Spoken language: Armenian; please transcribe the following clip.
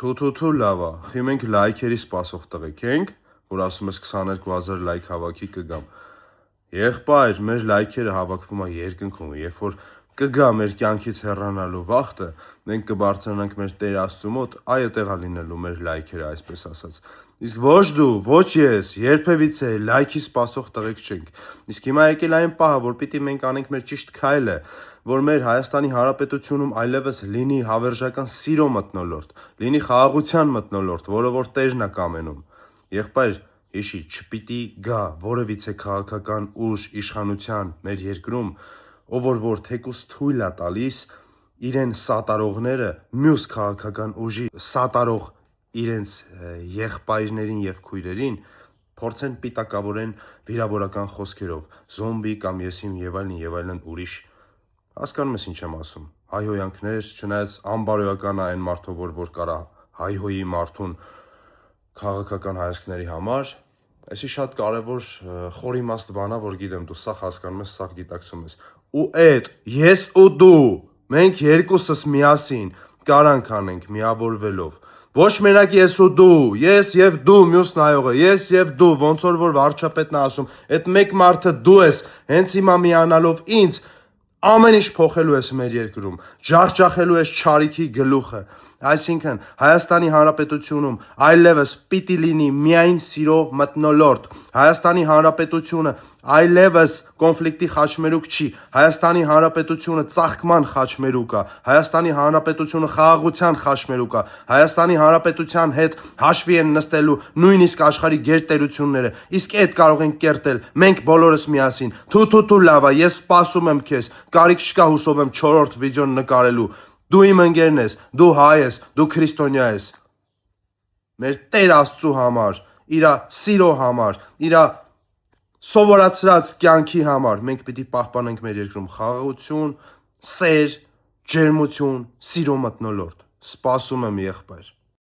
Թու լավ է, խի մենք լայքերի սպասող տղեկ ենք, որ ասում ես 22,000 լայք հավաքի կգամ։ Եղբայր, մեր լայքերը հավաքվում է երկնքում, երբ որ կգա մեր կյանքից հեռանալու վախտը, մենք կբարձրանանք մեր Տեր Աստծու մոտ, այո տեղա լինելու մեր լայքերը, այսպես ասած։ Իսկ ոչ դու, ոչ ես, երբևիցե լայքի սպասող տղեկ չենք։ Իսկ հիմա եկել այն պահը, որ պիտի մենք անենք մեր ճիշտ քայլը, որ մեր Հայաստանի Հանրապետությունում այլևս լինի հավերժական սիրո մթնոլորտ, լինի խաղաղության մթնոլորտ, որը որ Տերն է կամենում։ Եղբայր, հիշի, չպիտի գա որևիցե քաղաքական ուժ իշխանության մեր երկրում, ով որ թեկուզ թույլ է տալիս իրեն սատարողները մյուս քաղաքական ուժի սատարող իրենց եղբայրներին եւ քույրերին փորձեն պիտակավորեն վիրավորական խոսքերով, զոմբի կամ եսիմ եւ այլն ուրիշ։ Հասկանում ես ինչ եմ ասում։ Հայհոյանքներ, չնայած անբարոյական է այն մարդով, որ կարա հայհոյի մարդուն քաղաքական հայացքների համար, այսի շատ կարևոր խորիմաստ բան է, որ գիտեմ դու սա հասկանում ես, սա գիտակցում ես։ Ու այդ ես ու դու, մենք երկուսս միասին կարանք անենք միավորվելով։ Ոչ մենակ ես ու դու, ես եւ դու մյուս նայողը, ես եւ դու, ոնց որ վարչապետն է ասում, այդ մեկ մարդը դու ես, հենց հիմա միանալով ինձ ամեն ինչ փոխելու ես մեր երկրում, ջախջախելու ես չարիքի գլուխը, այսինքն Հայաստանի Հանրապետությունում այլևս պիտի լինի միայն սիրո մթնոլորտ, Հայաստանի Հանրապետությունը այլևս կոնֆլիկտի խաչմերուկ չի, Հայաստանի Հանրապետությունը ծաղկման խաչմերուկ է, Հայաստանի Հանրապետությունը խաղաղության խաչմերուկ է, Հայաստանի Հանրապետության հետ հաշվի են նստելու նույնիսկ աշխարհի գերտերությունները, իսկ այդ կարող են կերտել մենք բոլորս միասին։ Թու լավ է, ես սպասում եմ քեզ, կարիք չկա հուսով եմ 4-րդ վիդեոն նկարելու։ Դու իմ ընկերն ես, դու հայ ես, դու քրիստոնյա ես։ Մեր Տեր Աստծու համար, իրա սիրո համար, իրա սովորացրած կյանքի համար մենք պիտի պահպանենք մեր երկրում խաղաղություն, սեր, ջերմություն, սիրո մթնոլորտ։ Սպասում եմ եղբայր։